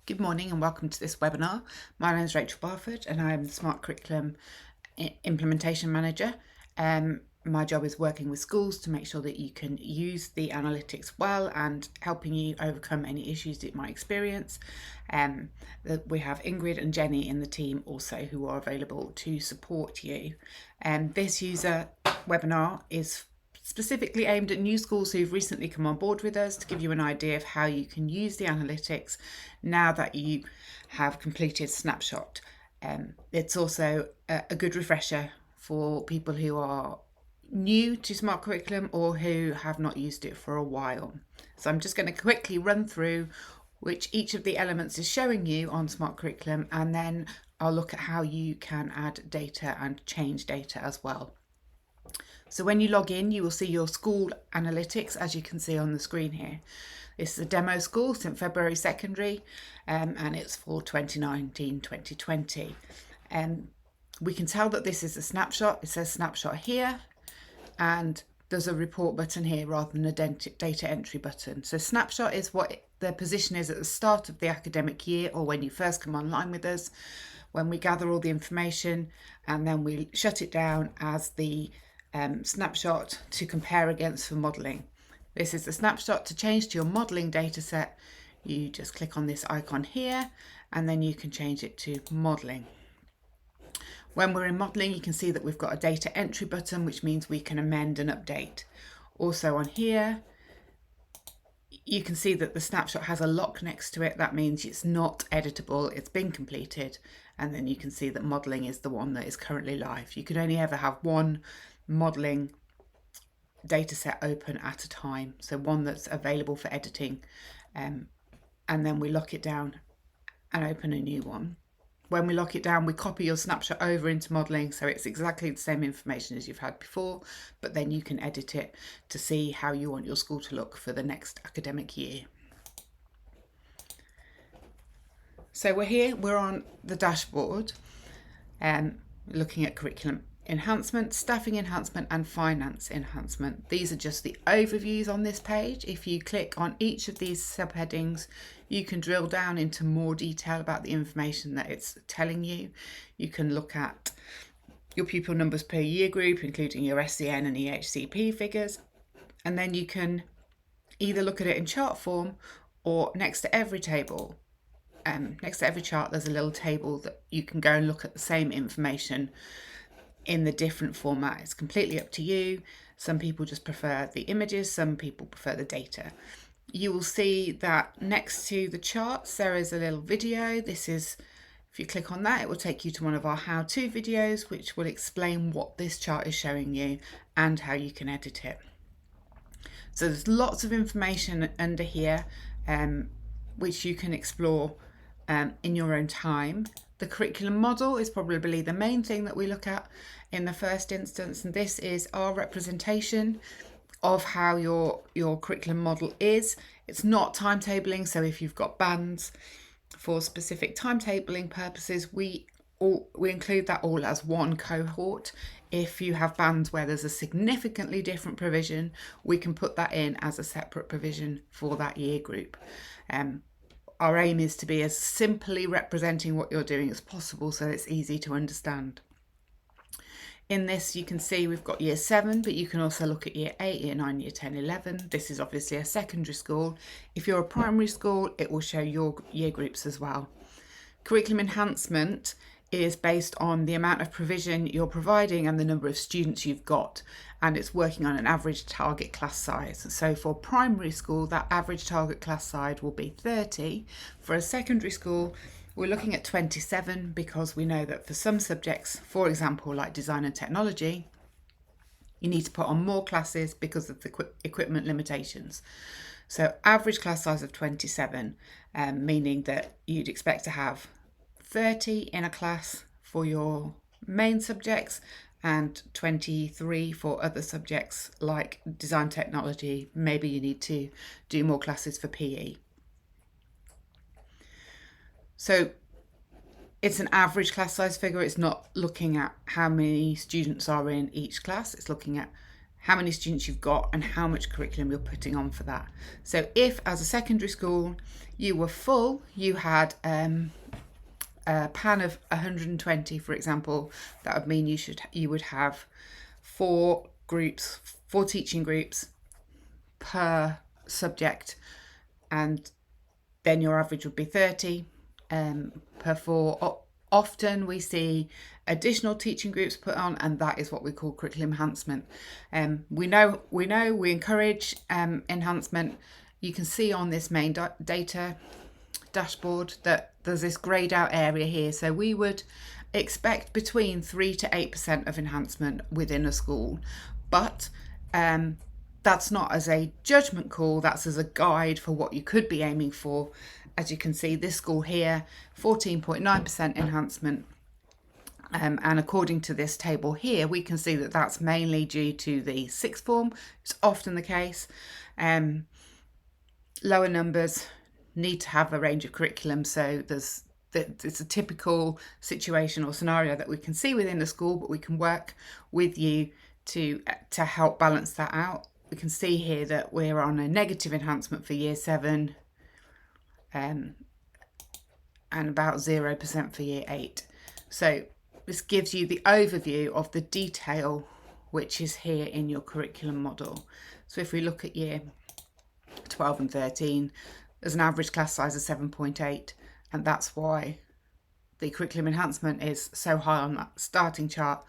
Good morning and welcome to this webinar. My name is Rachel Barford and I am the Smart Curriculum Implementation Manager. My job is working with schools to make sure that you can use the analytics well and helping you overcome any issues that you might experience. We have Ingrid and Jenny in the team also who are available to support you. This user webinar is specifically aimed at new schools who've recently come on board with us to give you an idea of how you can use the analytics now that you have completed Snapshot. It's also a good refresher for people who are new to Smart Curriculum or who have not used it for a while. So I'm just going to quickly run through which each of the elements is showing you on Smart Curriculum, and then I'll look at how you can add data and change data as well. So when you log in, you will see your school analytics, as you can see on the screen here. This is a demo school, St February Secondary, and it's for 2019-2020. We can tell that this is a snapshot. It says snapshot here, and there's a report button here rather than a data entry button. So snapshot is what the position is at the start of the academic year, or when you first come online with us, when we gather all the information, and then we shut it down as the snapshot to compare against for modelling. This is the snapshot. To change to your modelling data set, you just click on this icon here and then you can change it to modelling. When we're in modelling, you can see that we've got a data entry button, which means we can amend and update. Also on here, you can see that the snapshot has a lock next to it. That means it's not editable, it's been completed. And then you can see that modelling is the one that is currently live. You can only ever have one modelling data set open at a time, so one that's available for editing, and then we lock it down and open a new one. When we lock it down, we copy your snapshot over into modelling, so it's exactly the same information as you've had before, but then you can edit it to see how you want your school to look for the next academic year. So we're on the dashboard, looking at curriculum enhancement, staffing enhancement and finance enhancement. These are just the overviews on this page. If you click on each of these subheadings, you can drill down into more detail about the information that it's telling you. You can look at your pupil numbers per year group, including your SEN and EHCP figures, and then you can either look at it in chart form or next to every table. Next to every chart, there's a little table that you can go and look at the same information in the different format. It's completely up to you. Some people just prefer the images, some people prefer the data. You will see that next to the charts there is a little video. This is, if you click on that, it will take you to one of our how-to videos, which will explain what this chart is showing you and how you can edit it. So there's lots of information under here which you can explore in your own time. The curriculum model is probably the main thing that we look at in the first instance, and this is our representation of how your curriculum model is. It's not timetabling, so if you've got bands for specific timetabling purposes, we include that all as one cohort. If you have bands where there's a significantly different provision, we can put that in as a separate provision for that year group. Our aim is to be as simply representing what you're doing as possible so it's easy to understand. In this, you can see we've got year 7, but you can also look at year 8, year 9, year 10, 11. This is obviously a secondary school. If you're a primary school, it will show your year groups as well. Curriculum enhancement is based on the amount of provision you're providing and the number of students you've got, and it's working on an average target class size. So for primary school, that average target class size will be 30. For a secondary school, we're looking at 27 because we know that for some subjects, for example, like design and technology, you need to put on more classes because of the equipment limitations. So average class size of 27, meaning that you'd expect to have 30 in a class for your main subjects and 23 for other subjects like design technology. Maybe you need to do more classes for PE. So it's an average class size figure. It's not looking at how many students are in each class. It's looking at how many students you've got and how much curriculum you're putting on for that. So if as a secondary school you were full, you had a pan of 120, for example, that would mean you would have 4 teaching groups per subject, and then your average would be 30 per 4. Often we see additional teaching groups put on, and that is what we call curriculum enhancement. We encourage enhancement. You can see on this main data dashboard that there's this greyed out area here. So we would expect between 3 to 8% of enhancement within a school, but that's not as a judgment call, that's as a guide for what you could be aiming for. As you can see, this school here, 14.9% enhancement. And according to this table here, we can see that that's mainly due to the sixth form. It's often the case. Lower numbers need to have a range of curriculum, so it's a typical situation or scenario that we can see within the school, but we can work with you to help balance that out. We can see here that we're on a negative enhancement for year 7 and about 0% for year 8. So this gives you the overview of the detail which is here in your curriculum model. So if we look at year 12 and 13, there's an average class size of 7.8, and that's why the curriculum enhancement is so high on that starting chart.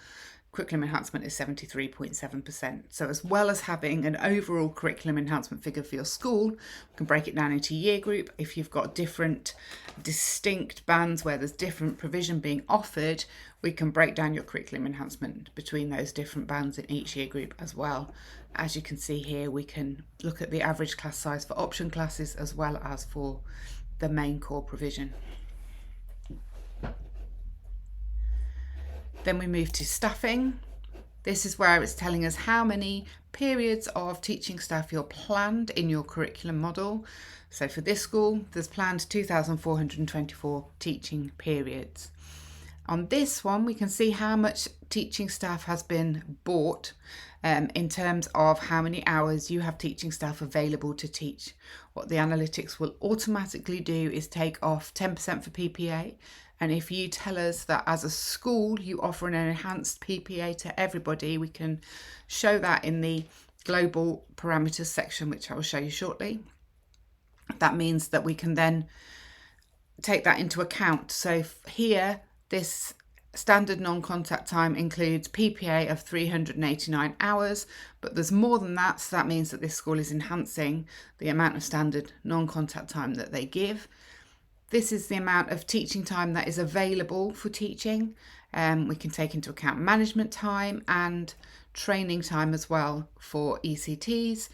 Curriculum enhancement is 73.7%. So as well as having an overall curriculum enhancement figure for your school, we can break it down into year group. If you've got different distinct bands where there's different provision being offered, we can break down your curriculum enhancement between those different bands in each year group as well. As you can see here, we can look at the average class size for option classes as well as for the main core provision. Then we move to staffing. This is where it's telling us how many periods of teaching staff you're planned in your curriculum model. So for this school, there's planned 2,424 teaching periods. On this one, we can see how much teaching staff has been bought in terms of how many hours you have teaching staff available to teach. What the analytics will automatically do is take off 10% for PPA. And if you tell us that as a school you offer an enhanced PPA to everybody, we can show that in the global parameters section, which I will show you shortly. That means that we can then take that into account. So here, this standard non-contact time includes PPA of 389 hours, but there's more than that. So that means that this school is enhancing the amount of standard non-contact time that they give. This is the amount of teaching time that is available for teaching. We can take into account management time and training time as well for ECTs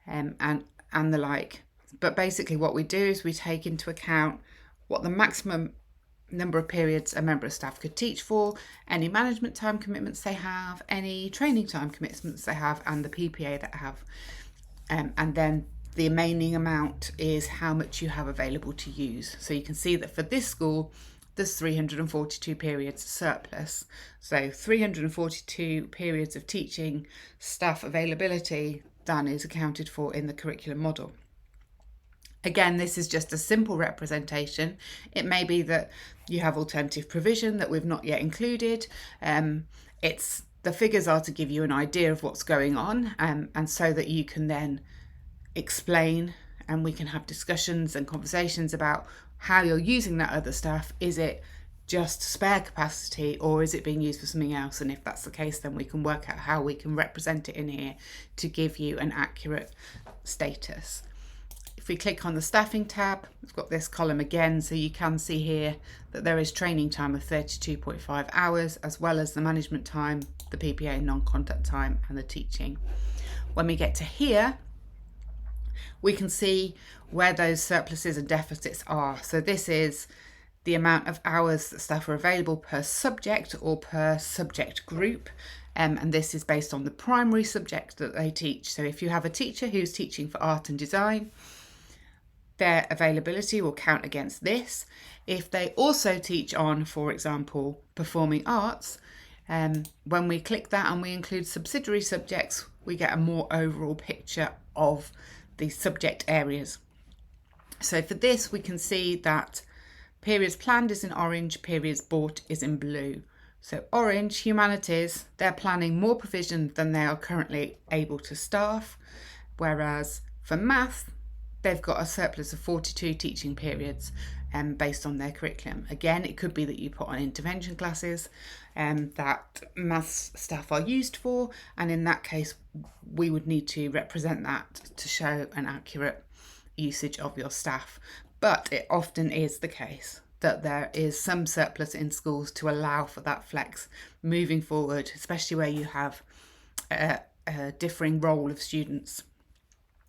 and the like. But basically what we do is we take into account what the maximum number of periods a member of staff could teach for, any management time commitments they have, any training time commitments they have, and the PPA that they have. And then the remaining amount is how much you have available to use. So you can see that for this school, there's 342 periods surplus. So 342 periods of teaching staff availability then is accounted for in the curriculum model. Again, this is just a simple representation. It may be that you have alternative provision that we've not yet included. The figures are to give you an idea of what's going on, and so that you can then explain and we can have discussions and conversations about how you're using that other stuff. Is it just spare capacity or is it being used for something else? And if that's the case, then we can work out how we can represent it in here to give you an accurate status. If we click on the staffing tab, we've got this column again, so you can see here that there is training time of 32.5 hours, as well as the management time, the PPA non-contact time, and the teaching. When we get to here, we can see where those surpluses and deficits are. So this is the amount of hours that staff are available per subject or per subject group. And this is based on the primary subject that they teach. So if you have a teacher who's teaching for art and design, their availability will count against this. If they also teach on, for example, performing arts, When we click that and we include subsidiary subjects, we get a more overall picture of the subject areas. So for this, we can see that periods planned is in orange, periods bought is in blue. So orange, humanities, they're planning more provision than they are currently able to staff, whereas for math, they've got a surplus of 42 teaching periods based on their curriculum. Again, it could be that you put on intervention classes that maths staff are used for, and in that case, we would need to represent that to show an accurate usage of your staff. But it often is the case that there is some surplus in schools to allow for that flex moving forward, especially where you have a differing role of students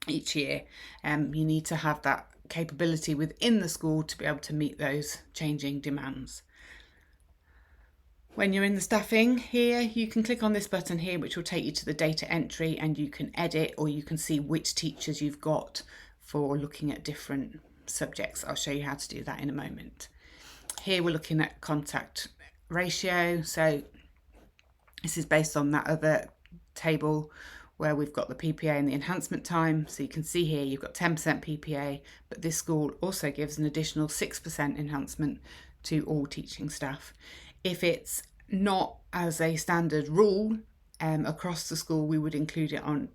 each year. You need to have that capability within the school to be able to meet those changing demands. When you're in the staffing here, you can click on this button here, which will take you to the data entry, and you can edit, or you can see which teachers you've got for looking at different subjects. I'll show you how to do that in a moment. Here we're looking at contact ratio. So this is based on that other table where we've got the PPA and the enhancement time. So you can see here you've got 10% PPA, but this school also gives an additional 6% enhancement to all teaching staff. If it's not as a standard rule across the school, we would include it on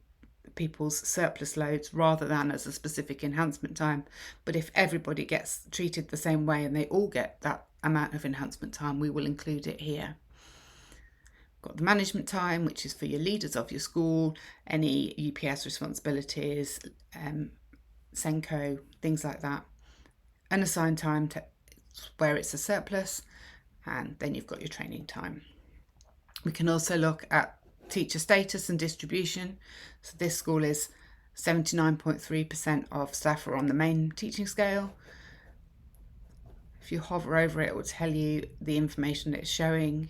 people's surplus loads rather than as a specific enhancement time. But if everybody gets treated the same way and they all get that amount of enhancement time, we will include it here. Got the management time, which is for your leaders of your school, any UPS responsibilities, Senko, things like that. Unassigned time where it's a surplus, and then you've got your training time. We can also look at teacher status and distribution. So this school is 79.3% of staff are on the main teaching scale. If you hover over it, it will tell you the information that it's showing.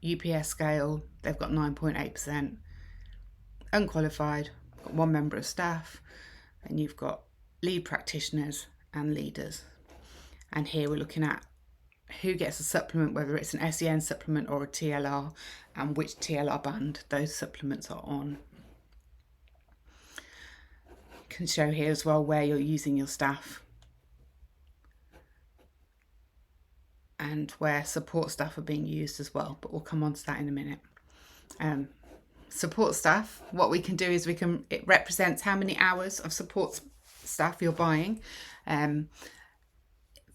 UPS scale, they've got 9.8%. Unqualified, got one member of staff. And you've got lead practitioners and leaders. And here we're looking at who gets a supplement, whether it's an SEN supplement or a TLR, and which TLR band those supplements are on. Can show here as well where you're using your staff and where support staff are being used as well, but we'll come on to that in a minute. Support staff, what we can do is it represents how many hours of support staff you're buying.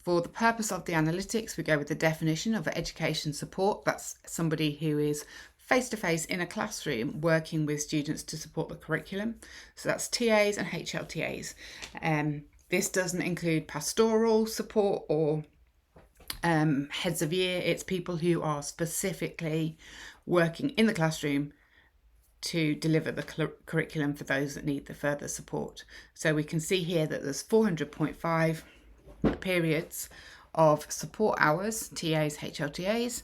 For the purpose of the analytics, we go with the definition of education support. That's somebody who is face-to-face in a classroom working with students to support the curriculum. So that's TAs and HLTAs. This doesn't include pastoral support or heads of year. It's people who are specifically working in the classroom to deliver the curriculum for those that need the further support. So we can see here that there's 400.5 periods of support hours, TAs, HLTAs,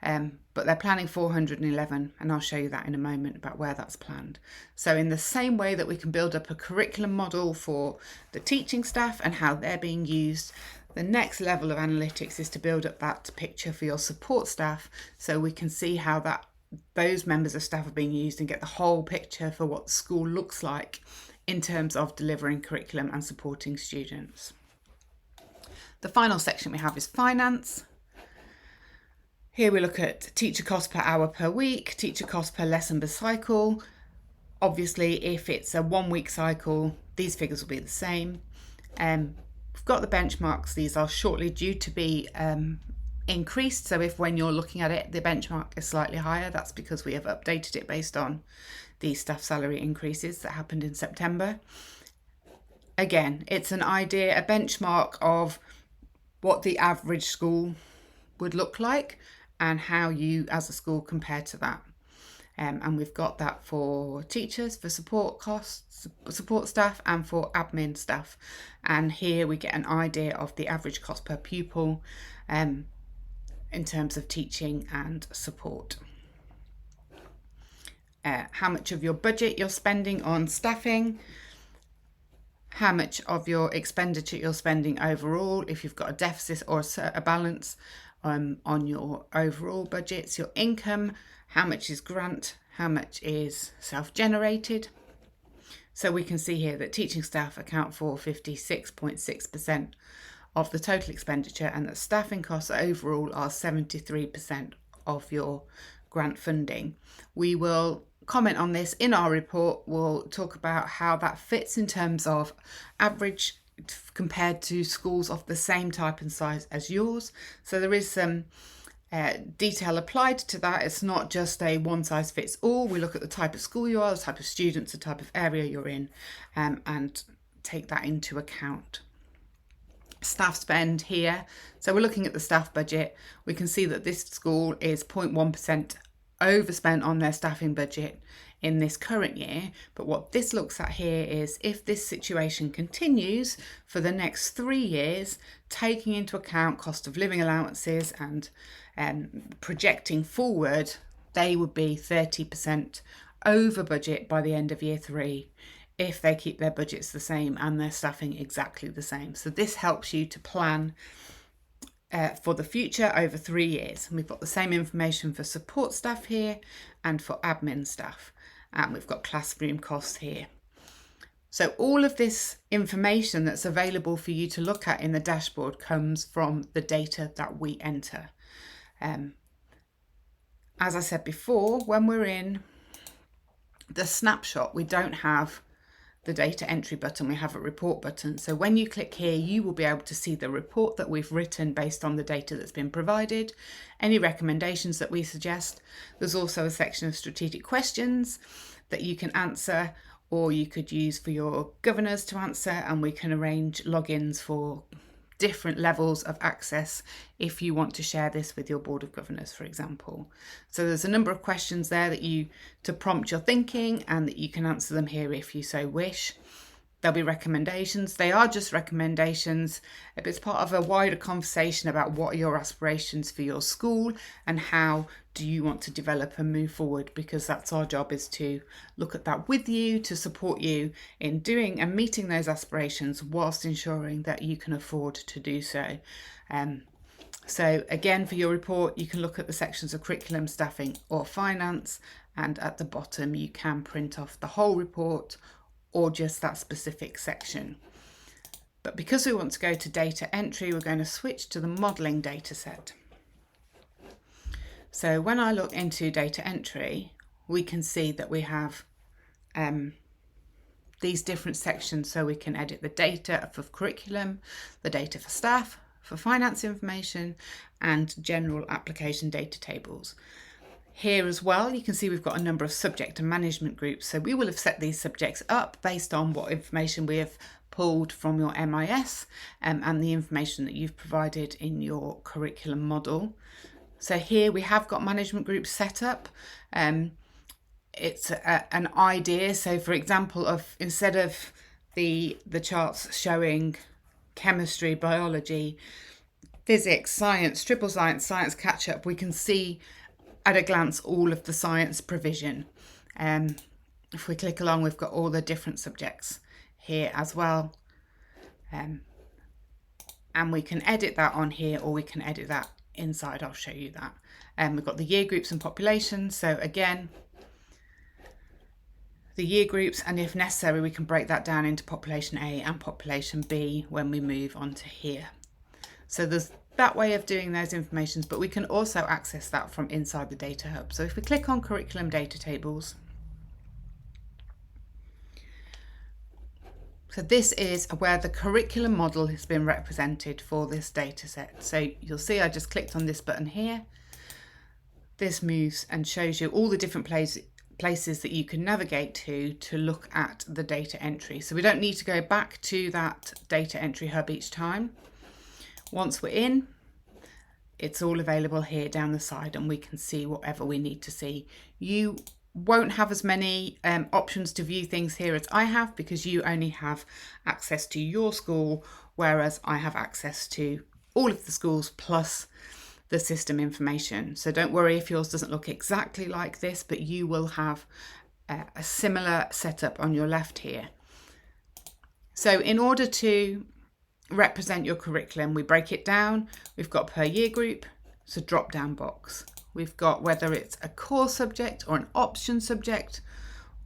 but they're planning 411, and I'll show you that in a moment about where that's planned. So in the same way that we can build up a curriculum model for the teaching staff and how they're being used, the next level of analytics is to build up that picture for your support staff, so we can see how those members of staff are being used and get the whole picture for what the school looks like in terms of delivering curriculum and supporting students. The final section we have is finance. Here we look at teacher cost per hour per week, teacher cost per lesson per cycle. Obviously, if it's a 1 week cycle, these figures will be the same. We've got the benchmarks. These are shortly due to be increased. So if when you're looking at it, the benchmark is slightly higher, that's because we have updated it based on the staff salary increases that happened in September. Again, it's an idea, a benchmark of what the average school would look like and how you as a school compare to that. And we've got that for teachers, for support costs, support staff, and for admin staff. And here we get an idea of the average cost per pupil in terms of teaching and support. How much of your budget you're spending on staffing, how much of your expenditure you're spending overall, if you've got a deficit or a balance, on your overall budgets, your income, how much is grant, how much is self-generated. So we can see here that teaching staff account for 56.6% of the total expenditure, and that staffing costs overall are 73% of your grant funding. We will comment on this in our report. We'll talk about how that fits in terms of average compared to schools of the same type and size as yours. So there is some detail applied to that. It's not just a one size fits all. We look at the type of school you are, the type of students, the type of area you're in, and take that into account. Staff spend here. So we're looking at the staff budget. We can see that this school is 0.1% overspent on their staffing budget in this current year. But what this looks at here is if this situation continues for the next 3 years, taking into account cost of living allowances and projecting forward, they would be 30% over budget by the end of year 3 if they keep their budgets the same and their staffing exactly the same. So this helps you to plan for the future over 3 years. And we've got the same information for support staff here and for admin staff. And we've got classroom costs here. So all of this information that's available for you to look at in the dashboard comes from the data that we enter. As I said before, when we're in the snapshot, we don't have the data entry button, we have a report button. So when you click here, you will be able to see the report that we've written based on the data that's been provided, any recommendations that we suggest. There's also a section of strategic questions that you can answer, or you could use for your governors to answer, and we can arrange logins for different levels of access if you want to share this with your board of governors, for example. So there's a number of questions there that to prompt your thinking, and that you can answer them here if you so wish. There'll be recommendations. They are just recommendations. It's part of a wider conversation about what are your aspirations for your school and how do you want to develop and move forward, because that's our job, is to look at that with you, to support you in doing and meeting those aspirations whilst ensuring that you can afford to do so. So again, for your report, you can look at the sections of curriculum, staffing or finance, and at the bottom you can print off the whole report or just that specific section. But because we want to go to data entry, we're going to switch to the modelling data set. So when I look into data entry, we can see that we have these different sections. So we can edit the data for curriculum, the data for staff, for finance information, and general application data tables. Here as well, you can see we've got a number of subject and management groups. So we will have set these subjects up based on what information we have pulled from your MIS and the information that you've provided in your curriculum model. So here we have got management groups set up. It's an idea. So for example, instead of the charts showing chemistry, biology, physics, science, triple science, science catch-up, we can see at a glance all of the science provision. If we click along, we've got all the different subjects here as well. And we can edit that on here, or we can edit that inside. I'll show you that. We've got the year groups and population. So again, the year groups, and if necessary, we can break that down into population A and population B when we move on to here. So there's that way of doing those informations, but we can also access that from inside the data hub. So if we click on curriculum data tables, so this is where the curriculum model has been represented for this data set. So you'll see I just clicked on this button here. This moves and shows you all the different places that you can navigate to look at the data entry. So we don't need to go back to that data entry hub each time. Once we're in, it's all available here down the side, and we can see whatever we need to see. You won't have as many options to view things here as I have, because you only have access to your school, whereas I have access to all of the schools plus the system information. So don't worry if yours doesn't look exactly like this, but you will have a similar setup on your left here. So in order to represent your curriculum, we break it down. We've got per year group, It's a drop down box. We've got whether it's a core subject or an option subject,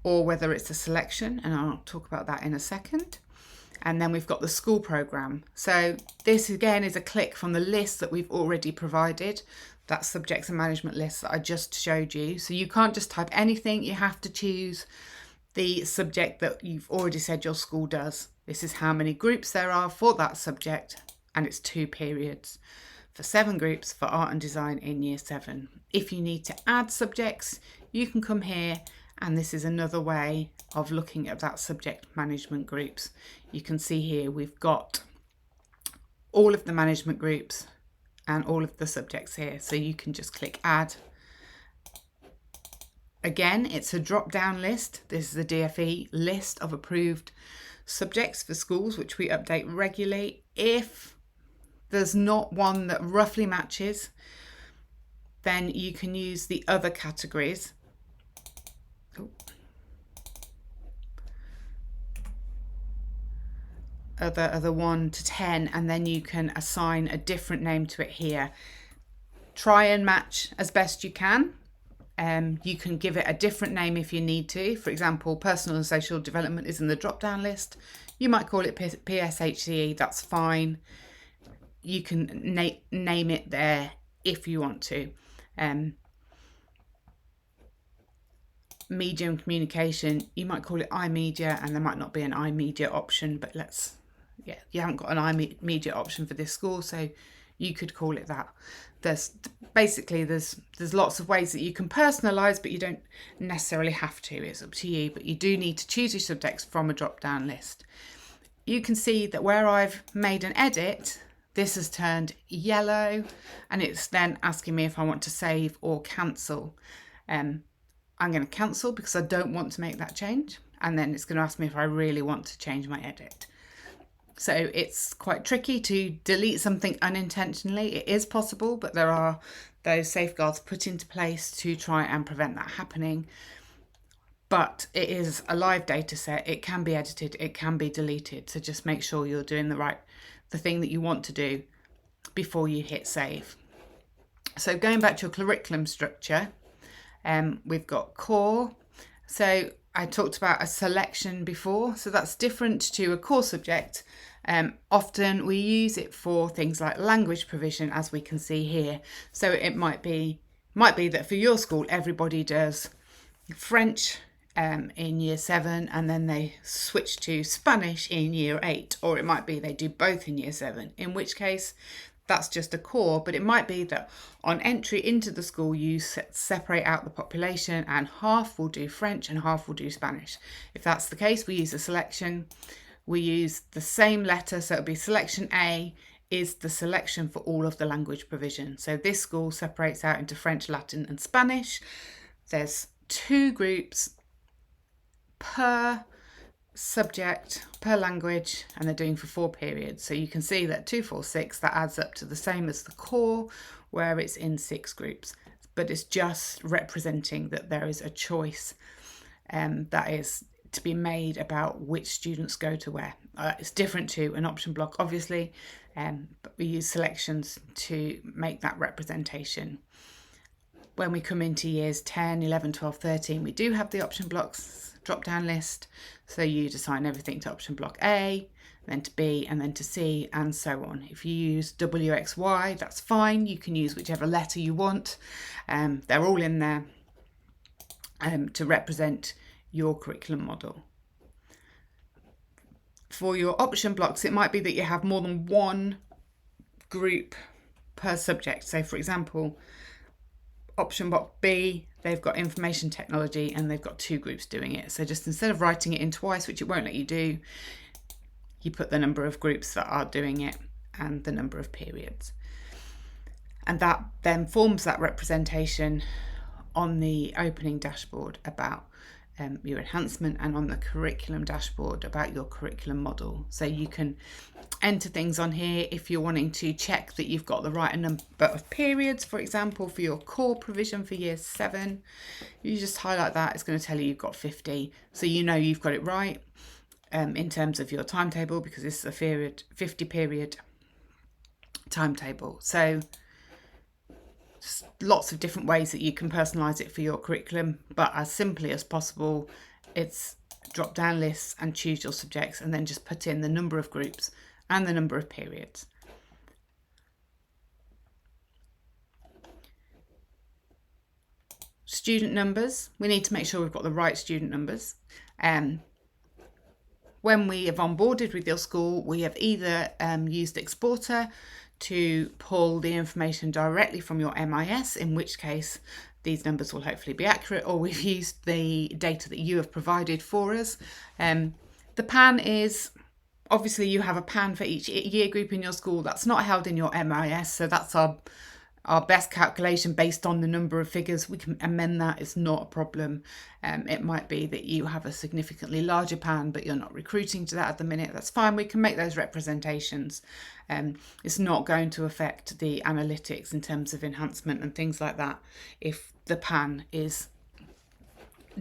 or whether it's a selection, and I'll talk about that in a second. And then we've got the school programme. So this again is a click from the list that we've already provided, that subjects and management list that I just showed you. So you can't just type anything, you have to choose the subject that you've already said your school does. This is how many groups there are for that subject, and it's 2 periods for 7 groups for art and design in year 7. If you need to add subjects, you can come here, and this is another way of looking at that subject management groups. You can see here we've got all of the management groups and all of the subjects here, so you can just click add. Again, it's a drop down list. This is the DFE list of approved subjects for schools, which we update regularly. If there's not one that roughly matches, then you can use the other categories. Other 1 to 10, and then you can assign a different name to it here. Try and match as best you can. You can give it a different name if you need to. For example, personal and social development is in the drop down list. You might call it PSHCE, that's fine. You can name it there if you want to. Media and communication, you might call it iMedia, and there might not be an iMedia option, but you haven't got an iMedia option for this school, so you could call it that. There's lots of ways that you can personalize, but you don't necessarily have to. It's up to you, but you do need to choose your subjects from a drop down list. You can see that where I've made an edit, this has turned yellow, and it's then asking me if I want to save or cancel. I'm going to cancel because I don't want to make that change, and then it's going to ask me if I really want to change my edit. So it's quite tricky to delete something unintentionally. It is possible, but there are those safeguards put into place to try and prevent that happening. But it is a live data set. It can be edited, it can be deleted. So just make sure you're doing the thing that you want to do before you hit save. So going back to your curriculum structure, we've got core. So I talked about a selection before, so that's different to a core subject. Often we use it for things like language provision, as we can see here. So it might be that for your school everybody does French in year 7, and then they switch to Spanish in year 8, or it might be they do both in year 7, in which case that's just a core. But it might be that on entry into the school you separate out the population, and half will do French and half will do Spanish. If that's the case, we use a selection. We use the same letter, so it'll be selection A is the selection for all of the language provision. So this school separates out into French, Latin and Spanish. There's 2 groups per subject per language, and they're doing for 4 periods. So you can see that 2, 4, 6, that adds up to the same as the core, where it's in 6 groups, but it's just representing that there is a choice that is to be made about which students go to where. It's different to an option block, obviously, but we use selections to make that representation. When we come into years 10, 11, 12, 13, we do have the option blocks drop down list, so you'd assign everything to option block A, then to B, and then to C, and so on. If you use WXY, that's fine. You can use whichever letter you want. They're all in there to represent your curriculum model. For your option blocks, it might be that you have more than 1 group per subject. So for example, option block B, they've got information technology, and they've got 2 groups doing it. So just instead of writing it in twice, which it won't let you do, you put the number of groups that are doing it and the number of periods. And that then forms that representation on the opening dashboard about your enhancement, and on the curriculum dashboard about your curriculum model. So you can enter things on here if you're wanting to check that you've got the right number of periods. For example, for your core provision for year 7, you just highlight that. It's going to tell you you've got 50, so you know you've got it right in terms of your timetable, because this is a 50 period timetable. So lots of different ways that you can personalise it for your curriculum, but as simply as possible, it's drop down lists and choose your subjects and then just put in the number of groups and the number of periods. Student numbers, we need to make sure we've got the right student numbers. When we have onboarded with your school, we have either used Exporter to pull the information directly from your MIS, in which case these numbers will hopefully be accurate, or we've used the data that you have provided for us. The PAN is, obviously you have a PAN for each year group in your school. That's not held in your MIS, so that's our best calculation based on the number of figures. We can amend that, it's not a problem. It might be that you have a significantly larger PAN, but you're not recruiting to that at the minute. That's fine, we can make those representations. It's not going to affect the analytics in terms of enhancement and things like that if the PAN is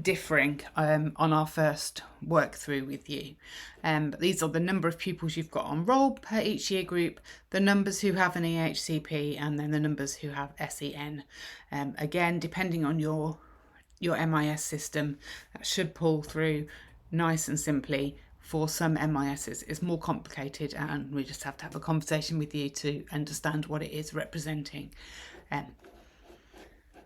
differing on our first work through with you. But these are the number of pupils you've got on roll per each year group, the numbers who have an EHCP, and then the numbers who have SEN. Again, depending on your MIS system, that should pull through nice and simply. For some MISs, it's more complicated, and we just have to have a conversation with you to understand what it is representing.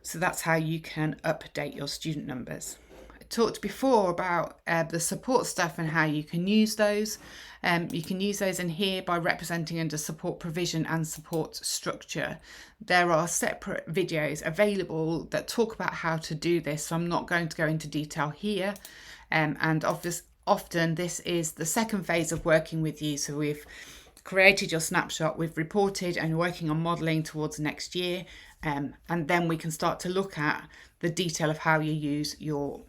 So that's how you can update your student numbers. I talked before about the support staff and how you can use those. You can use those in here by representing under support provision and support structure. There are separate videos available that talk about how to do this, so I'm not going to go into detail here. And often this is the second phase of working with you. So we've created your snapshot, we've reported, and you're working on modelling towards next year. And then we can start to look at the detail of how you use your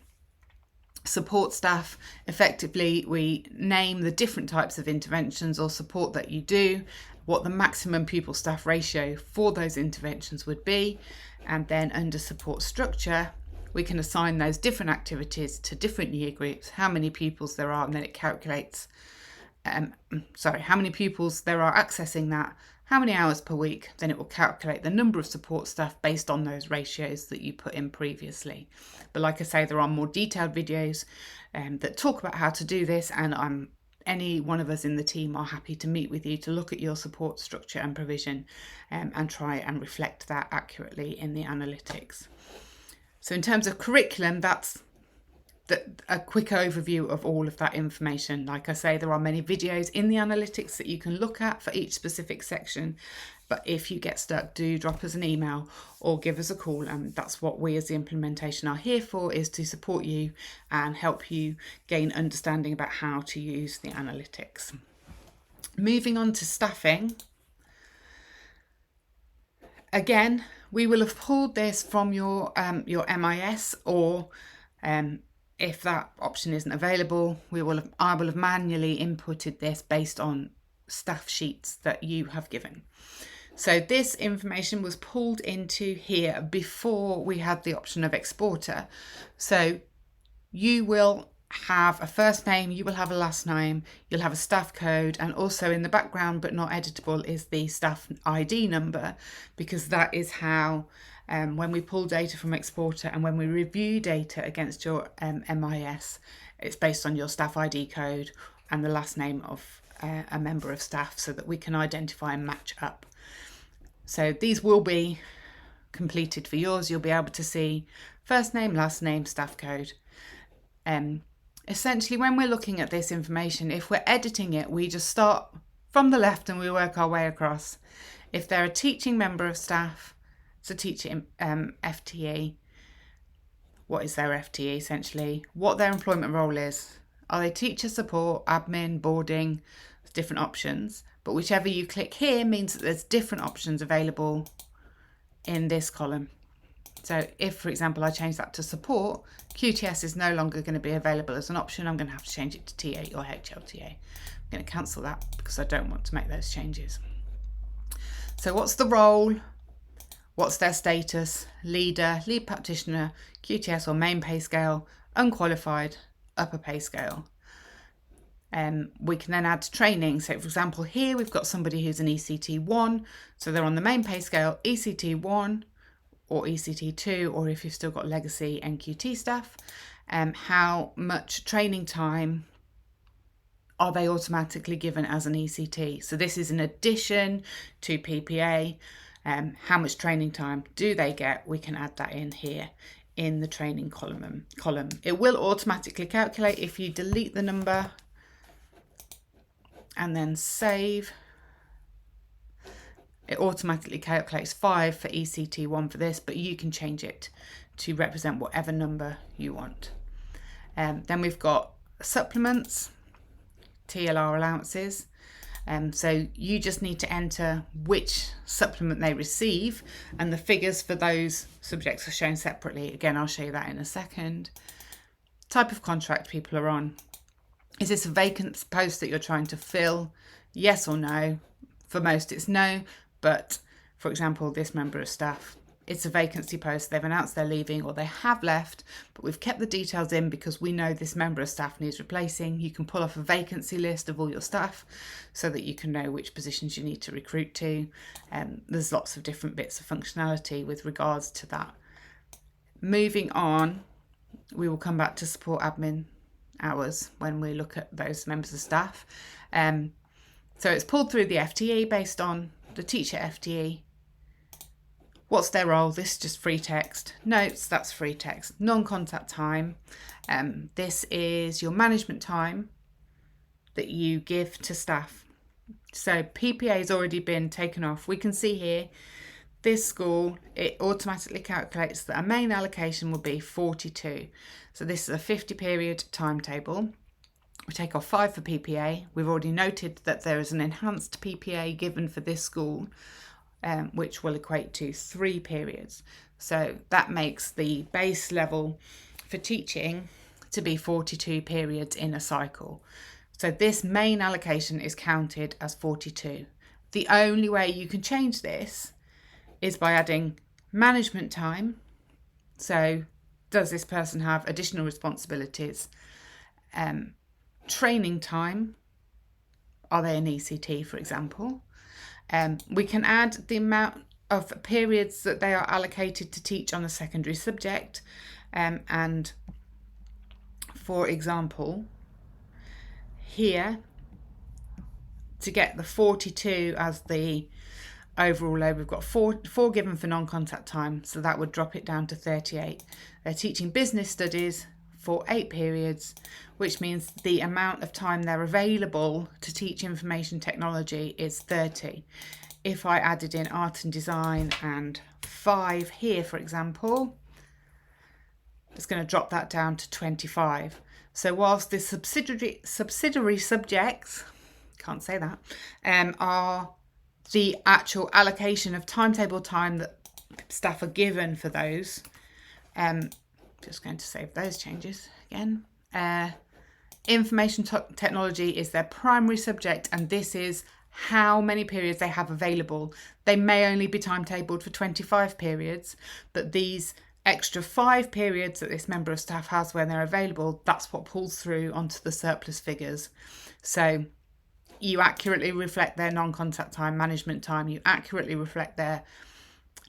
support staff. Effectively, we name the different types of interventions or support that you do, what the maximum pupil staff ratio for those interventions would be, and then under support structure, we can assign those different activities to different year groups, how many pupils there are, and then it calculates how many pupils there are accessing that, how many hours per week, then it will calculate the number of support staff based on those ratios that you put in previously. But like I say, there are more detailed videos that talk about how to do this, and any one of us in the team are happy to meet with you to look at your support structure and provision and try and reflect that accurately in the analytics. So in terms of curriculum, that's a quick overview of all of that information. Like I say, there are many videos in the analytics that you can look at for each specific section. But if you get stuck, do drop us an email or give us a call. And that's what we as the implementation are here for, is to support you and help you gain understanding about how to use the analytics. Moving on to staffing. Again, we will have pulled this from your MIS, or if that option isn't available, I will have manually inputted this based on staff sheets that you have given. So this information was pulled into here before we had the option of Exporter. So you will have a first name, you will have a last name, you'll have a staff code, and also in the background but not editable is the staff ID number, because that is how when we pull data from Exporter and when we review data against your MIS, it's based on your staff ID code and the last name of a member of staff, so that we can identify and match up. So these will be completed for yours. You'll be able to see first name, last name, staff code. Essentially, when we're looking at this information, if we're editing it, we just start from the left and we work our way across. If they're a teaching member of staff, it's a teacher FTE. What is their FTE essentially? What their employment role is. Are they teacher support, admin, boarding? There's different options. But whichever you click here means that there's different options available in this column. So if, for example, I change that to support, QTS is no longer going to be available as an option. I'm going to have to change it to TA or HLTA. I'm going to cancel that because I don't want to make those changes. So what's the role? What's their status? Leader, lead practitioner, QTS or main pay scale, unqualified, upper pay scale. We can then add training. So for example, here we've got somebody who's an ECT 1. So they're on the main pay scale, ECT 1, or ECT2, or if you've still got legacy NQT staff, how much training time are they automatically given as an ECT? So this is in addition to PPA. How much training time do they get? We can add that in here in the training column. It will automatically calculate if you delete the number and then save. It automatically calculates 5 for ECT1 for this, but you can change it to represent whatever number you want. Then we've got supplements, TLR allowances. So you just need to enter which supplement they receive, and the figures for those subjects are shown separately. Again, I'll show you that in a second. Type of contract people are on. Is this a vacant post that you're trying to fill? Yes or no? For most it's no, but for example, this member of staff, it's a vacancy post. They've announced they're leaving or they have left, but we've kept the details in because we know this member of staff needs replacing. You can pull off a vacancy list of all your staff so that you can know which positions you need to recruit to. There's lots of different bits of functionality with regards to that. Moving on, we will come back to support admin hours when we look at those members of staff. So it's pulled through the FTE based on the teacher FTE. What's their role? This is just free text. Notes, that's free text. Non-contact time. This is your management time that you give to staff. So PPA has already been taken off. We can see here, this school, it automatically calculates that a main allocation will be 42. So this is a 50 period timetable. We take off 5 for PPA. We've already noted that there is an enhanced PPA given for this school, which will equate to 3 periods. So that makes the base level for teaching to be 42 periods in a cycle. So this main allocation is counted as 42. The only way you can change this is by adding management time. So does this person have additional responsibilities? Training time. Are they an ECT, for example? We can add the amount of periods that they are allocated to teach on a secondary subject. And for example, here, to get the 42 as the overall load, we've got four given for non-contact time, so that would drop it down to 38. They're teaching business studies for 8 periods, which means the amount of time they're available to teach information technology is 30. If I added in art and design and 5 here, for example, it's going to drop that down to 25. So whilst the subsidiary subjects, can't say that, are the actual allocation of timetable time that staff are given for those, just going to save those changes again. Information technology is their primary subject, and this is how many periods they have available. They may only be timetabled for 25 periods, but these extra 5 periods that this member of staff has when they're available, that's what pulls through onto the surplus figures. So you accurately reflect their non-contact time, management time, you accurately reflect their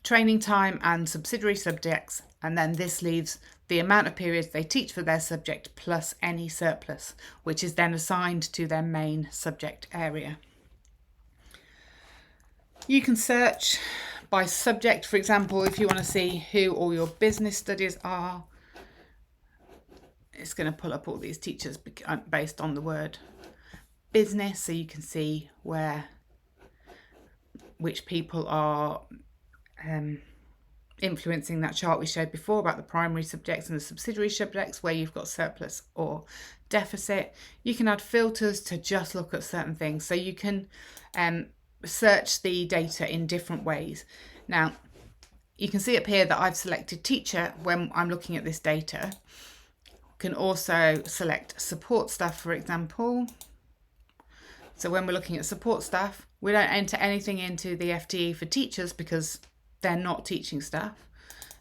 training time and subsidiary subjects, and then this leaves the amount of periods they teach for their subject plus any surplus, which is then assigned to their main subject area. You can search by subject, for example, if you want to see who all your business studies are. It's going to pull up all these teachers based on the word business, so you can see which people are influencing that chart we showed before about the primary subjects and the subsidiary subjects, where you've got surplus or deficit. You can add filters to just look at certain things, so you can search the data in different ways. Now, you can see up here that I've selected teacher when I'm looking at this data. You can also select support staff, for example. So when we're looking at support staff, we don't enter anything into the FTE for teachers because they're not teaching staff.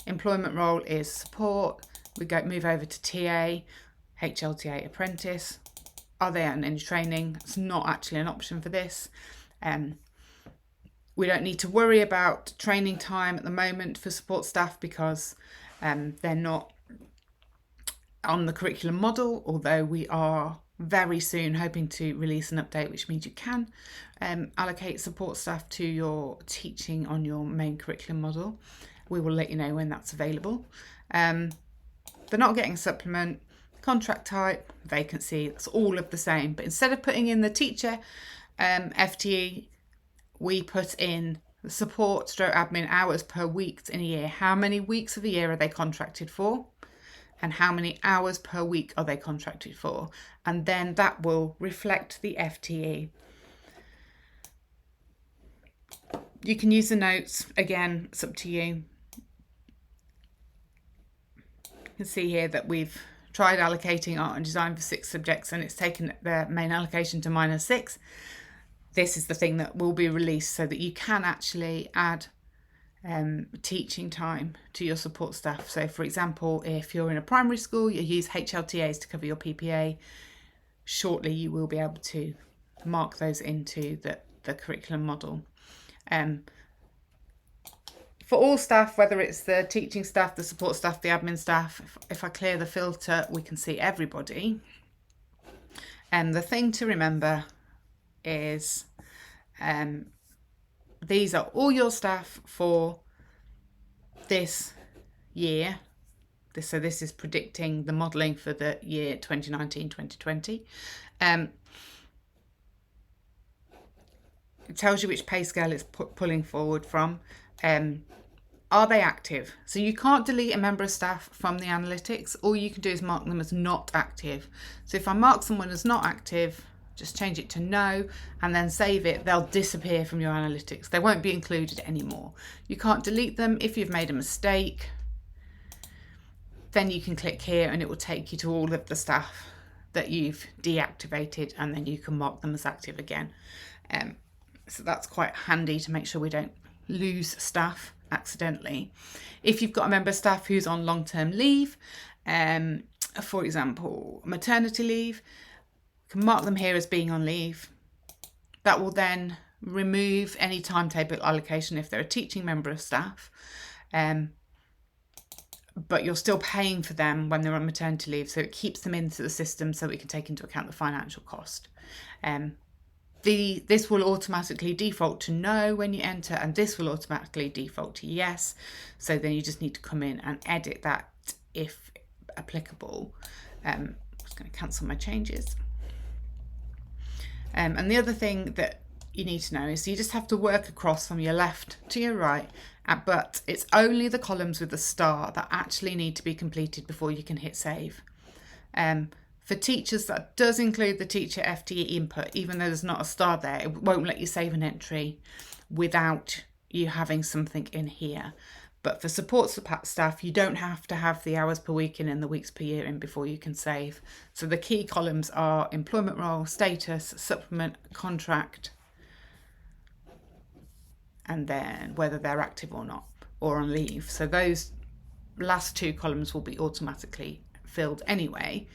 Employment role is support. We move over to TA, HLTA apprentice. Are they on any training? It's not actually an option for this. We don't need to worry about training time at the moment for support staff because they're not on the curriculum model, although we are very soon hoping to release an update, which means you can allocate support staff to your teaching on your main curriculum model. We will let you know when that's available. They're not getting a supplement, contract type, vacancy, that's all of the same. But instead of putting in the teacher FTE, we put in the support / admin hours per week in a year. How many weeks of the year are they contracted for? And how many hours per week are they contracted for? And then that will reflect the FTE. You can use the notes. Again, it's up to you. You can see here that we've tried allocating art and design for 6 subjects and it's taken the main allocation to -6. This is the thing that will be released so that you can actually add teaching time to your support staff. So for example, if you're in a primary school, you use HLTAs to cover your PPA. Shortly you will be able to mark those into the curriculum model. For all staff, whether it's the teaching staff, the support staff, the admin staff, if I clear the filter, we can see everybody. And the thing to remember is these are all your staff for this year. So this is predicting the modelling for the year 2019-2020. It tells you which pay scale it's pulling forward from. Are they active? So you can't delete a member of staff from the analytics. All you can do is mark them as not active. So if I mark someone as not active, just change it to no and then save it, they'll disappear from your analytics. They won't be included anymore. You can't delete them. If you've made a mistake, then you can click here and it will take you to all of the staff that you've deactivated and then you can mark them as active again. So that's quite handy to make sure we don't lose staff accidentally. If you've got a member of staff who's on long-term leave, for example, maternity leave, you can mark them here as being on leave. That will then remove any timetable allocation if they're a teaching member of staff. But you're still paying for them when they're on maternity leave, so it keeps them into the system so we can take into account the financial cost. This will automatically default to no when you enter, and this will automatically default to yes. So then you just need to come in and edit that if applicable. I'm just going to cancel my changes. And the other thing that you need to know is you just have to work across from your left to your right, but it's only the columns with the star that actually need to be completed before you can hit save. For teachers, that does include the teacher FTE input, even though there's not a star there. It won't let you save an entry without you having something in here. But for support staff, you don't have to have the hours per week in and the weeks per year in before you can save. So the key columns are employment role, status, supplement, contract, and then whether they're active or not, or on leave. So those last 2 columns will be automatically filled anyway.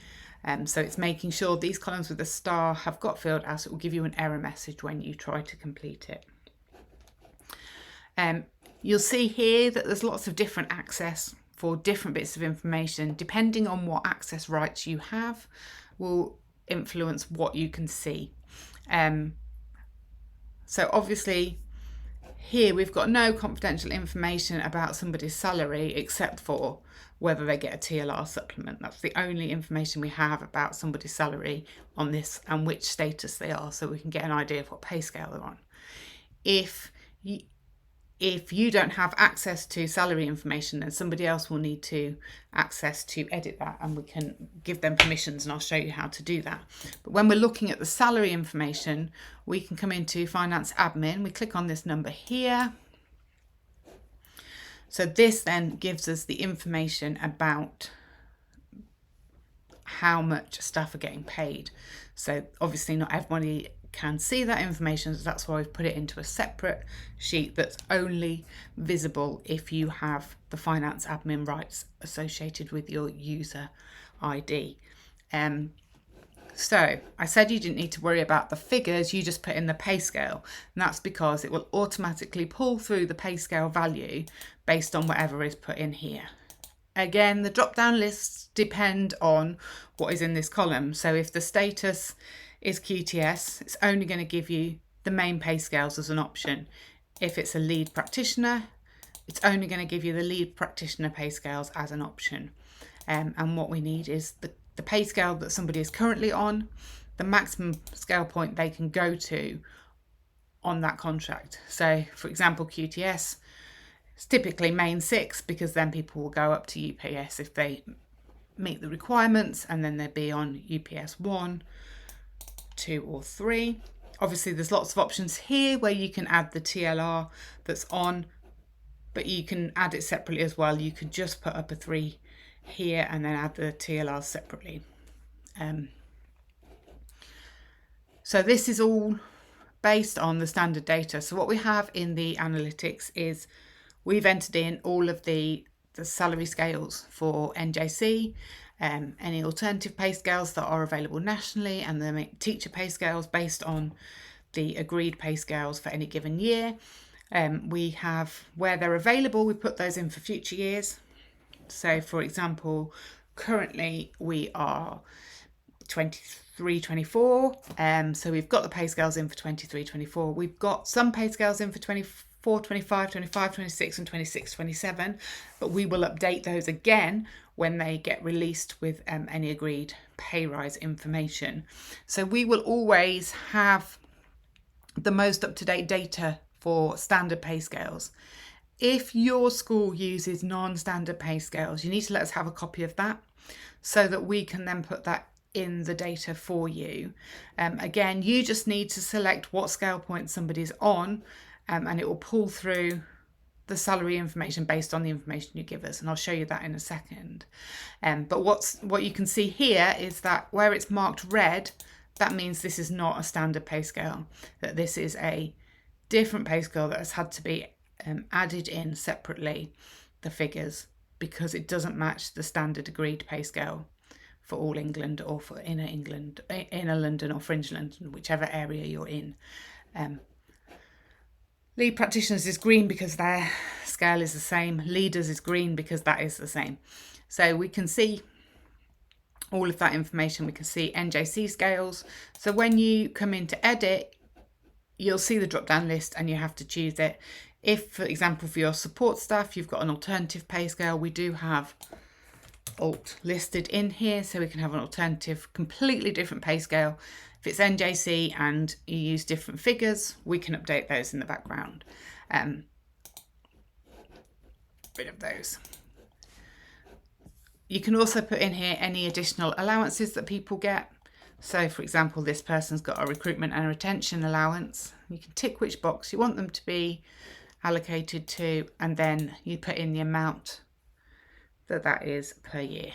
So it's making sure these columns with a star have got filled, else it will give you an error message when you try to complete it. You'll see here that there's lots of different access for different bits of information. Depending on what access rights you have will influence what you can see. So obviously here we've got no confidential information about somebody's salary except for whether they get a TLR supplement. That's the only information we have about somebody's salary on this and which status they are, so we can get an idea of what pay scale they're on. If you don't have access to salary information, then somebody else will need to access to edit that, and we can give them permissions, and I'll show you how to do that. But when we're looking at the salary information, we can come into finance admin. We click on this number here. So this then gives us the information about how much staff are getting paid. So obviously not everybody can see that information, so that's why we've put it into a separate sheet that's only visible if you have the finance admin rights associated with your user ID. So I said you didn't need to worry about the figures, you just put in the pay scale. And that's because it will automatically pull through the pay scale value based on whatever is put in here. Again, the drop-down lists depend on what is in this column. So if the status is QTS, it's only going to give you the main pay scales as an option. If it's a lead practitioner, it's only going to give you the lead practitioner pay scales as an option. And what we need is the pay scale that somebody is currently on, the maximum scale point they can go to on that contract. So for example, QTS, it's typically main 6, because then people will go up to UPS if they meet the requirements, and then they'd be on UPS 1, 2 or 3. Obviously there's lots of options here where you can add the TLR that's on, but you can add it separately as well. You could just put up a 3 here and then add the TLR separately. So this is all based on the standard data. So what we have in the analytics is we've entered in all of the salary scales for NJC, any alternative pay scales that are available nationally, and the teacher pay scales based on the agreed pay scales for any given year. We have, where they're available, we put those in for future years. So for example, currently we are 23-24, so we've got the pay scales in for 23-24. We've got some pay scales in for 24-25, 25-26 and 26-27, but we will update those again when they get released with any agreed pay rise information. So we will always have the most up-to-date data for standard pay scales. If your school uses non-standard pay scales, you need to let us have a copy of that so that we can then put that in the data for you. Again, you just need to select what scale point somebody's on, and it will pull through the salary information based on the information you give us, and I'll show you that in a second. But what you can see here is that where it's marked red, that means this is not a standard pay scale, that this is a different pay scale that has had to be added in separately, the figures, because it doesn't match the standard agreed pay scale for all England or for inner England, inner London or fringe London, whichever area you're in. Lead practitioners is green because their scale is the same. Leaders is green because that is the same. So we can see all of that information. We can see NJC scales. So when you come in to edit, you'll see the drop-down list and you have to choose it. If, for example, for your support staff, you've got an alternative pay scale, we do have alt listed in here, so we can have an alternative, completely different pay scale. If it's NJC and you use different figures, we can update those in the background. Rid of those. You can also put in here any additional allowances that people get. So for example, this person's got a recruitment and retention allowance. You can tick which box you want them to be allocated to, and then you put in the amount that is per year.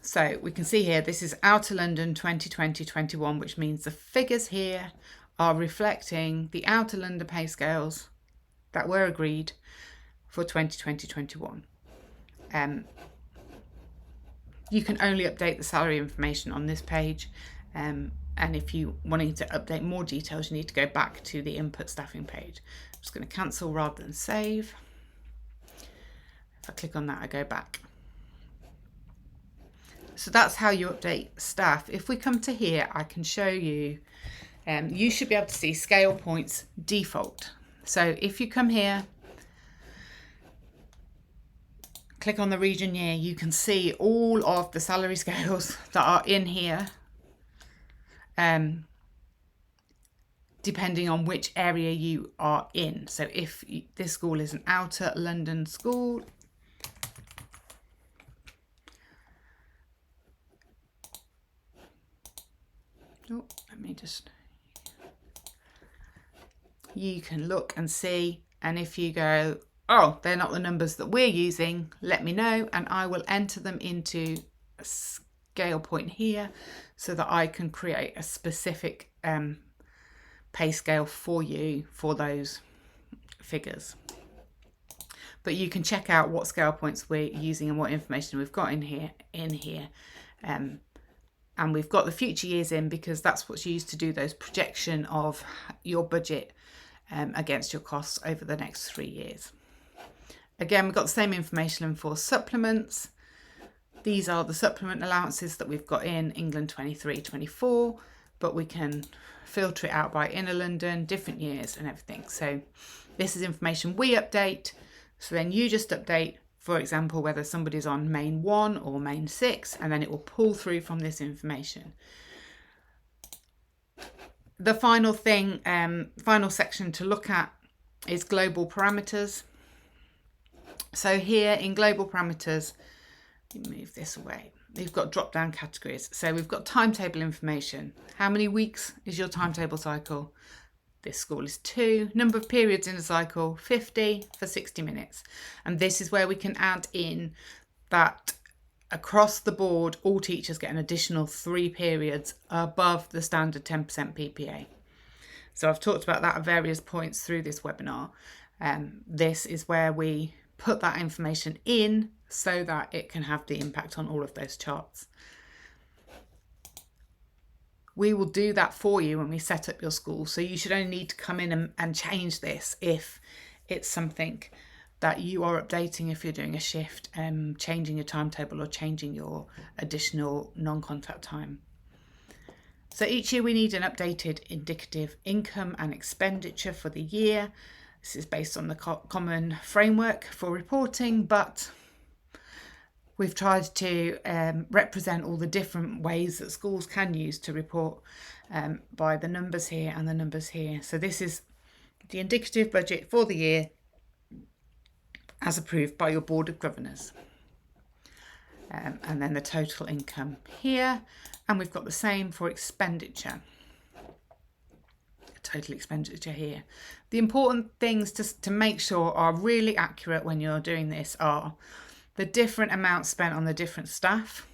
So we can see here, this is Outer London 2020-21, which means the figures here are reflecting the Outer London pay scales that were agreed for 2020-21. You can only update the salary information on this page, and if you wanting to update more details, you need to go back to the input staffing page. I'm just going to cancel rather than save. If I click on that, I go back. So that's how you update staff. If we come to here, I can show you, you should be able to see scale points default. So if you come here, click on the region year, you can see all of the salary scales that are in here, depending on which area you are in. So if this school is an Outer London school, let me just, you can look and see, and if you go, oh, they're not the numbers that we're using, let me know and I will enter them into a scale point here so that I can create a specific pay scale for you for those figures. But you can check out what scale points we're using and what information we've got in here And we've got the future years in because that's what's used to do those projection of your budget against your costs over the next 3 years. Again, we've got the same information for supplements. These are the supplement allowances that we've got in England 23-24, but we can filter it out by inner London, different years and everything. So this is information we update. So then you just update, for example, whether somebody's on main 1 or main 6, and then it will pull through from this information. The final thing, final section to look at is global parameters. So here in global parameters, move this away. We've got drop-down categories. So we've got timetable information. How many weeks is your timetable cycle? This school is 2. Number of periods in a cycle, 50 for 60 minutes. And this is where we can add in that across the board, all teachers get an additional 3 periods above the standard 10% PPA. So I've talked about that at various points through this webinar. This is where we put that information in so that it can have the impact on all of those charts. We will do that for you when we set up your school. So you should only need to come in and change this if it's something that you are updating, if you're doing a shift, changing your timetable or changing your additional non-contact time. So each year we need an updated indicative income and expenditure for the year. This is based on the common framework for reporting, but we've tried to represent all the different ways that schools can use to report by the numbers here and the numbers here. So this is the indicative budget for the year as approved by your Board of Governors. And then the total income here. And we've got the same for expenditure. Total expenditure here. The important things to make sure are really accurate when you're doing this are the different amounts spent on the different staff.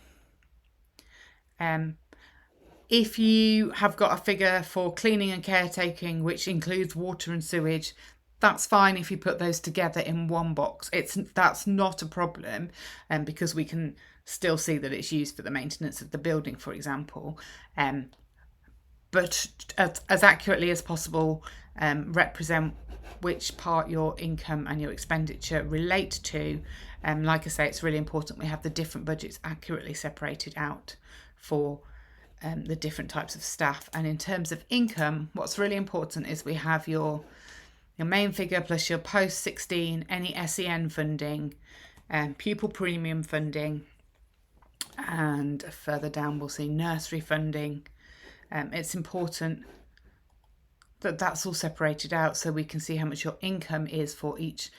If you have got a figure for cleaning and caretaking, which includes water and sewage, that's fine if you put those together in one box. That's not a problem, because we can still see that it's used for the maintenance of the building, for example. But as accurately as possible, represent which part your income and your expenditure relate to. Like I say, it's really important we have the different budgets accurately separated out for the different types of staff. And in terms of income, what's really important is we have your main figure plus your post-16, any SEN funding, pupil premium funding, and further down we'll see nursery funding. It's important that that's all separated out so we can see how much your income is for each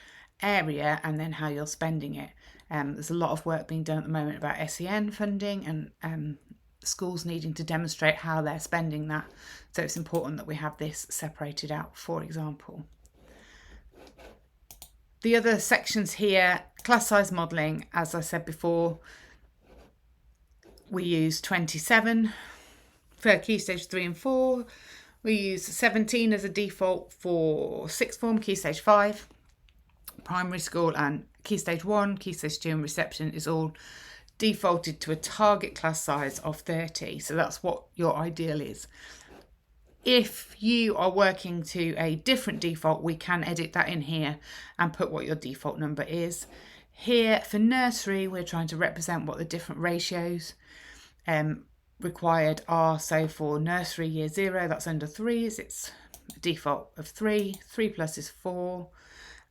area and then how you're spending it. There's a lot of work being done at the moment about SEN funding and schools needing to demonstrate how they're spending that. So it's important that we have this separated out, for example. The other sections here, class size modelling, as I said before, we use 27 for Key Stage 3 and 4. We use 17 as a default for sixth form, Key Stage 5, primary school, and Key Stage 1, Key Stage 2 and reception is all defaulted to a target class size of 30. So that's what your ideal is. If you are working to a different default, we can edit that in here and put what your default number is. Here for nursery, we're trying to represent what the different ratios required are. So for nursery year 0, that's under 3s, it's a default of 3, 3 plus is 4,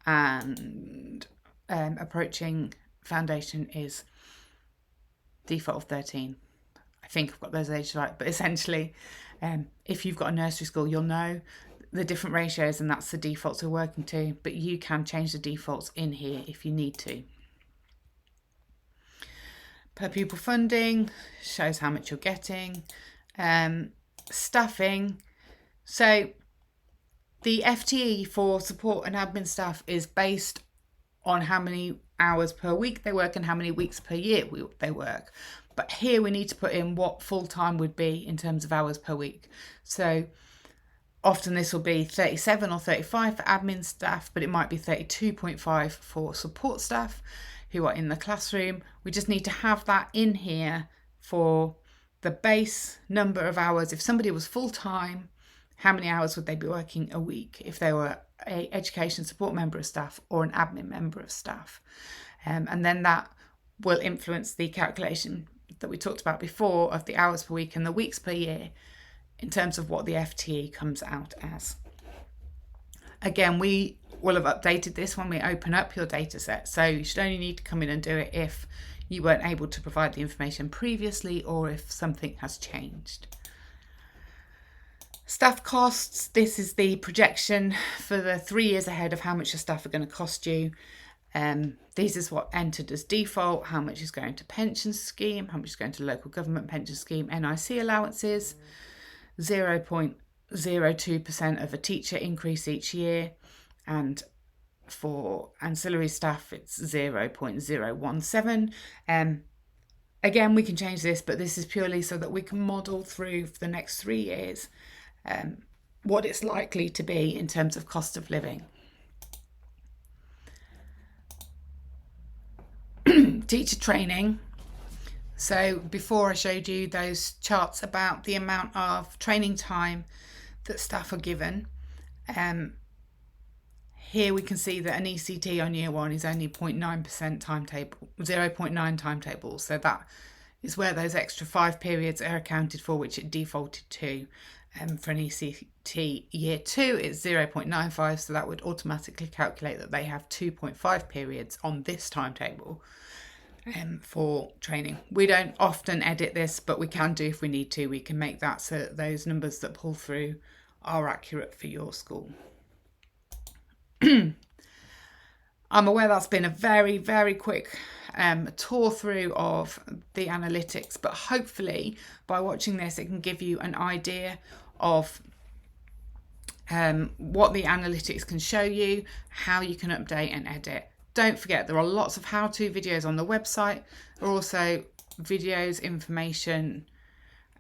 and approaching foundation is default of 13. I think I've got those ages right, but essentially if you've got a nursery school, you'll know the different ratios and that's the defaults we're working to, but you can change the defaults in here if you need to. Per pupil funding shows how much you're getting. Staffing, so the FTE for support and admin staff is based on how many hours per week they work and how many weeks per year they work. But here we need to put in what full-time would be in terms of hours per week. So often this will be 37 or 35 for admin staff, but it might be 32.5 for support staff who are in the classroom. We just need to have that in here for the base number of hours. If somebody was full-time, how many hours would they be working a week if they were an education support member of staff or an admin member of staff? And then that will influence the calculation that we talked about before of the hours per week and the weeks per year in terms of what the FTE comes out as. Again, we will have updated this when we open up your data set, so you should only need to come in and do it if you weren't able to provide the information previously or if something has changed. Staff costs, this is the projection for the 3 years ahead of how much your staff are going to cost you. This is what entered as default, how much is going to pension scheme, how much is going to local government pension scheme, NIC allowances, 0.02% of a teacher increase each year, and for ancillary staff it's 0.017. Again, we can change this, but this is purely so that we can model through for the next 3 years what it's likely to be in terms of cost of living. Teacher training. So before I showed you those charts about the amount of training time that staff are given, here we can see that an ECT on year one is only 0.9% timetable, 0.9 timetable. So that is where those extra 5 periods are accounted for, which it defaulted to. For an ECT year 2, it's 0.95, so that would automatically calculate that they have 2.5 periods on this timetable for training. We don't often edit this, but we can do if we need to. We can make that so that those numbers that pull through are accurate for your school. I'm aware that's been a very, very quick tour through of the analytics, but hopefully by watching this it can give you an idea of what the analytics can show you, how you can update and edit. Don't forget, there are lots of how-to videos on the website. There are also videos, information,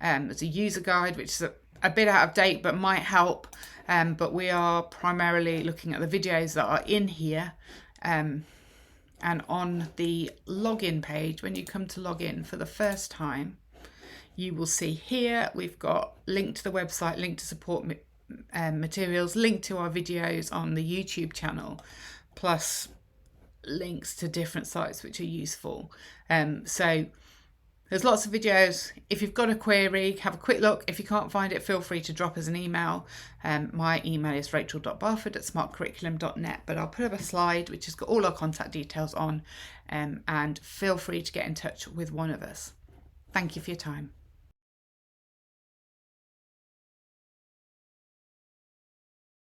there's a user guide which is a bit out of date but might help, but we are primarily looking at the videos that are in here. And on the login page, when you come to log in for the first time, you will see here we've got link to the website, link to support materials, link to our videos on the YouTube channel, plus links to different sites which are useful. So there's lots of videos. If you've got a query, have a quick look. If you can't find it, feel free to drop us an email. My email is rachel.barford@smartcurriculum.net, but I'll put up a slide which has got all our contact details on, and feel free to get in touch with one of us. Thank you for your time.